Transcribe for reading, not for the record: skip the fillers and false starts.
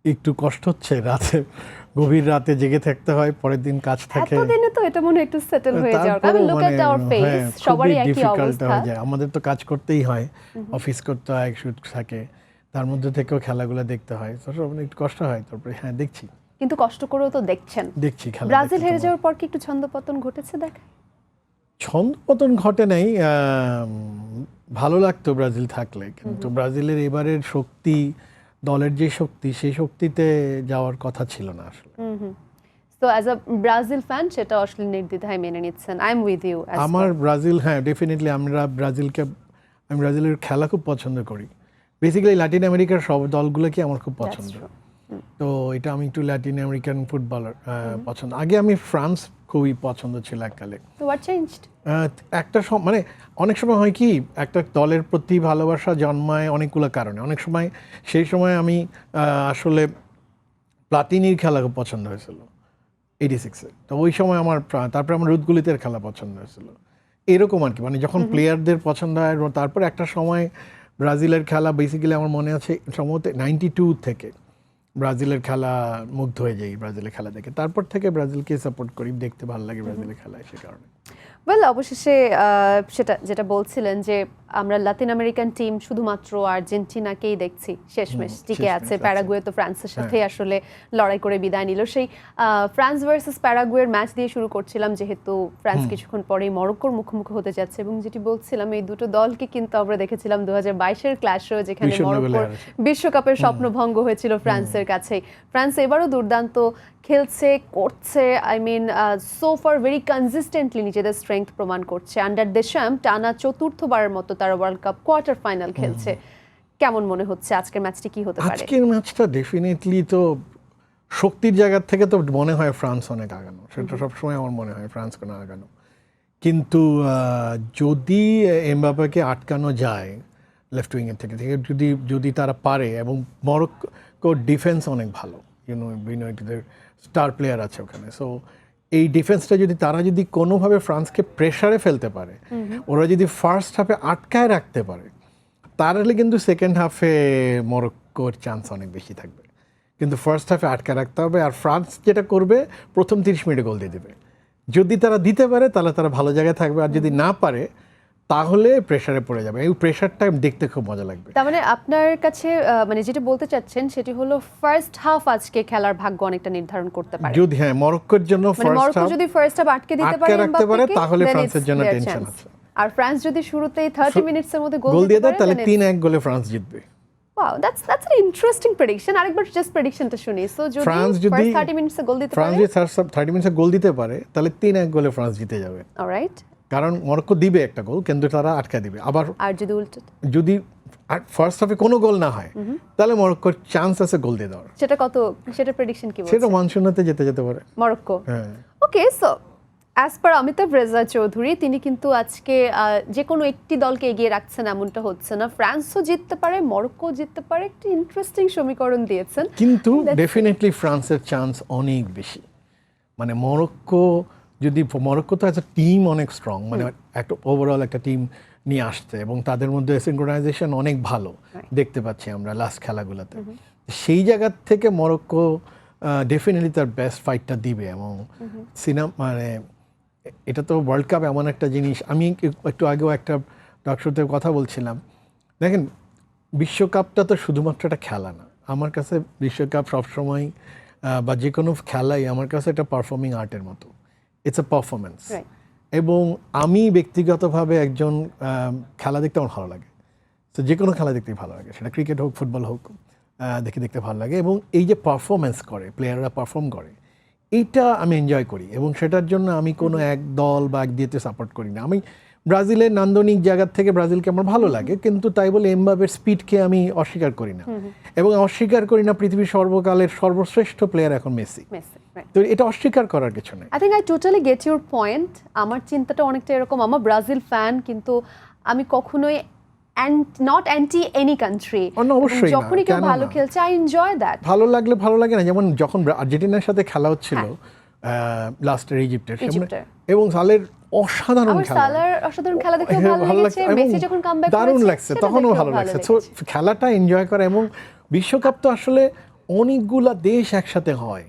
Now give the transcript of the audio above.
একটু কষ্ট হচ্ছে, রাতে গভীর রাতে জেগে থাকতে হয়, পরের দিন কাজ থাকে। এতদিনে তো এটা মনে হয় একটু সেটেল হয়ে যাওয়ার, আমি লুক এট আওয়ার ফেস, সবারই একই অবস্থা। হয়ে যায়, আমাদের তো কাজ করতেই হয়, অফিস করতে হয়, শুট থাকে, তার মধ্যে থেকেও খেলাগুলো দেখতে হয়, তো একটু কষ্ট হয়। তারপরে হ্যাঁ দেখছি, কিন্তু কষ্ট করেও তো দেখছি খেলা। ব্রাজিল হেরে যাওয়ার পর কি একটু ছন্দপতন ঘটেছে? দেখা ছন্দপতন ঘটে নাই, ভালো লাগতো ব্রাজিল থাকলে, কিন্তু ব্রাজিলের এবারের শক্তি, দলের যে শক্তি, সেই শক্তিতে যাওয়ার কথা ছিল না আসলে। So as a Brazil fan সেটা আসলে নির্দ্বিধায় মেনে নিচ্ছেন। I am with you. আমার ব্রাজিল, হ্যাঁ ডেফিনেটলি আমি ব্রাজিলের খেলা খুব পছন্দ করি। বেসিক্যালি ল্যাটিন আমেরিকার সব দলগুলোকে আমার খুব পছন্দ। তো এটা আমি একটু ল্যাটিন আমেরিকান ফুটবলার পছন্দ। আগে আমি ফ্রান্স খুবই পছন্দ ছিল এককালে। তো হোয়াট চেঞ্জড? একটা মানে অনেক সময় হয় কি, একটা দলের প্রতি ভালোবাসা জন্মায় অনেকগুলো কারণে। অনেক সময় সেই সময় আমি আসলে প্লাতিনির খেলা খুব পছন্দ হয়েছিল 86-এ, তো ওই সময় আমার তারপরে আমার রুদগুলিতের খেলা পছন্দ হয়েছিল, এরকম আর কি। মানে যখন প্লেয়ারদের পছন্দ হয়, তারপর একটা সময় ব্রাজিলের খেলা বেসিক্যালি আমার মনে আছে সম্ভবত 92 থেকে ব্রাজিলের খেলা মুগ্ধ হয়ে যাই ব্রাজিলের খেলা দেখে। তারপর থেকে ব্রাজিলকে সাপোর্ট করি, দেখতে ভালো লাগে ব্রাজিলের খেলায়, সে কারণে। ওয়েল, অবশেষে সেটা যেটা বলছিলেন যে আমরা লাতিন আমেরিকান টিম শুধুমাত্র আর্জেন্টিনাকেই দেখছি শেষমেশ টিকে আছে। প্যারাগুয়ে তো ফ্রান্সের সাথে আসলে লড়াই করে বিদায় নিল। সেই ফ্রান্স ভার্সেস প্যারাগুয়ের ম্যাচ দিয়ে শুরু করছিলাম, যেহেতু ফ্রান্স কিছুক্ষণ পরেই মরক্কোর মুখোমুখি হতে যাচ্ছে, এবং যেটি বলছিলাম এই দুটো দলকে কিন্তু আমরা দেখেছিলাম 2022-এর ক্ল্যাশও, যেখানে মরক্কোর বিশ্বকাপের স্বপ্নভঙ্গ হয়েছিল ফ্রান্সের কাছেই। ফ্রান্স এবারও দুর্দান্ত খেলছে, করছে, I mean so far very consistently নিজেদের স্ট্রেংথ প্রমাণ করছে। আন্ডার দেশাম্প টানা চতুর্থবারের মতো তারা ওয়ার্ল্ড কাপ কোয়ার্টার ফাইনাল খেলছে। কেমন মনে হচ্ছে আজকের ম্যাচটি কি হতে পারে? আজকের ম্যাচটা ডেফিনেটলি তো শক্তির জায়গা থেকে তো মনে হয় ফ্রান্স অনেক আগানো, সেটা সবসময় আমার মনে হয় ফ্রান্স কোনো আগানো। কিন্তু যদি এমবাপ্পেকে আটকানো যায় লেফট উইংয়ের থেকে যদি তারা পারে, এবং মরক্কোর ডিফেন্স অনেক ভালো, ইউনাইটেডের স্টার প্লেয়ার আছে ওখানে, সো এই ডিফেন্সটা যদি তারা যদি কোনোভাবে ফ্রান্সকে প্রেশারে ফেলতে পারে, ওরা যদি ফার্স্ট হাফে আটকায় রাখতে পারে, তাহলে কিন্তু সেকেন্ড হাফে মরক্কোর চান্স অনেক বেশি থাকবে। কিন্তু ফার্স্ট হাফে আটকায় রাখতে হবে, আর ফ্রান্স যেটা করবে প্রথম 30 মিনিটে গোল দিয়ে দেবে। যদি তারা দিতে পারে তাহলে তারা ভালো জায়গায় থাকবে, আর যদি না পারে তাহলে প্রেশারে পড়ে যাবে। এই প্রেশারটা দেখতে খুব মজা লাগবে। তার মানে আপনার কাছে মানে যেটা বলতে চাচ্ছেন সেটি হলো ফার্স্ট হাফ আজকে খেলার ভাগ্য অনেকটা নির্ধারণ করতে পারে। যদি হ্যাঁ মরক্কোর জন্য মরক্কো যদি ফার্স্ট হাফ আটকে দিতে পারে এমবাপ্পেকে, তাহলে ফ্রান্সের জন্য টেনশন আছে। আর ফ্রান্স যদি শুরুতেই 30 মিনিটসের মধ্যে গোল দিয়ে দেয়, তাহলে 3-1 গোলে ফ্রান্স জিতবে। Wow, that's an interesting prediction. আরেকবার জাস্ট প্রেডিকশনটা শুনি। সো যদি ফ্রান্স যদি 30 মিনিটসে গোল দিতে পারে, ফ্রান্স যদি 30 মিনিটসে গোল দিতে পারে, তাহলে 3-1 গোলে ফ্রান্স জিতে যাবে। অলরাইট। কারণ মরক্কো দিবে একটা গোল, কিন্তু তারা আটকা দিবে। আবার আর যদি উল্টো, যদি ফার্স্ট হাফে কোনো গোল না হয়, তাহলে মরক্কোর চান্স আছে গোল দিয়ে দেওয়ার। সেটা প্রেডিকশন কি বলছে? সেটা 1-0-তে যেতে পারে মরক্কো। হ্যাঁ। Okay, so as per Amitabh Reza Chowdhury, তিনি কিন্তু আজকে যে কোনো একটি দলকে এগিয়ে রাখছেন এমনটা হচ্ছে না। ফ্রান্সও জিততে পারে, মরক্কো জিততে পারে, একটি ইন্টারেস্টিং সমীকরণ দিয়েছেন। কিন্তু ডেফিনেটলি ফ্রান্সের চান্স অনেক বেশি। মানে মরক্কো তো একটা টিম অনেক স্ট্রং, মানে একটা ওভারঅল একটা টিম নিয়ে আসছে, এবং তাদের মধ্যে সিনক্রোনাইজেশন অনেক ভালো দেখতে পাচ্ছি আমরা লাস্ট খেলাগুলোতে। সেই জায়গা থেকে মরক্কো ডেফিনেটলি তার বেস্ট ফাইটটা দিবে। এবং মানে এটা তো ওয়ার্ল্ড কাপ এমন একটা জিনিস, আমি একটু আগেও একটা ডক্টরতে কথা বলছিলাম, দেখেন বিশ্বকাপটা তো শুধুমাত্র একটা খেলা না। আমার কাছে বিশ্বকাপ সবসময় বা যে কোনো খেলাই আমার কাছে একটা পারফর্মিং আর্টের মতো, ইটস এ পারফরমেন্স। এবং আমি ব্যক্তিগতভাবে একজন খেলা দেখতে আমার ভালো লাগে, তো যে কোনো খেলা দেখতেই ভালো লাগে, সেটা ক্রিকেট হোক ফুটবল হোক, দেখতে ভালো লাগে। এবং এই যে পারফরমেন্স করে, প্লেয়াররা পারফর্ম করে, এইটা আমি এনজয় করি, এবং সেটার জন্য আমি কোনো এক দল বা এক দিয়েতে সাপোর্ট করি না। আমি ব্রাজিলের নান্দনিক জায়গার থেকে ব্রাজিলকে আমার ভালো লাগে, কিন্তু তাই বলে এমবাপ্পের স্পিডকে আমি অস্বীকার করি না, এবং অস্বীকার করি না পৃথিবীর সর্বকালের সর্বশ্রেষ্ঠ প্লেয়ার এখন মেসি। তো এটা অস্বীকার করার কিছু নেই। I think I totally get your point. আমার চিন্তাটা অনেকটা এরকম, আমার ব্রাজিল ফ্যান, কিন্তু আমি কখনোই নট অ্যান্টি এনি কান্ট্রি। যখনই কেউ ভালো খেলছে আই এনজয় দ্যাট। ভালো লাগলে ভালো লাগে না, যেমন যখন আর্জেন্টিনার সাথে খেলা হচ্ছিল লাস্টের ইজিপ্টের, এবং সালের অসাধারণ খেলা দেখে ভালো লাগছে, মেসি যখন কামব্যাক করেছে দারুণ লাগছে, তখনও ভালো লাগছে। সো খেলাটা এনজয় করা, এবং বিশ্বকাপ তো আসলে অনেকগুলা দেশ একসাথে হয়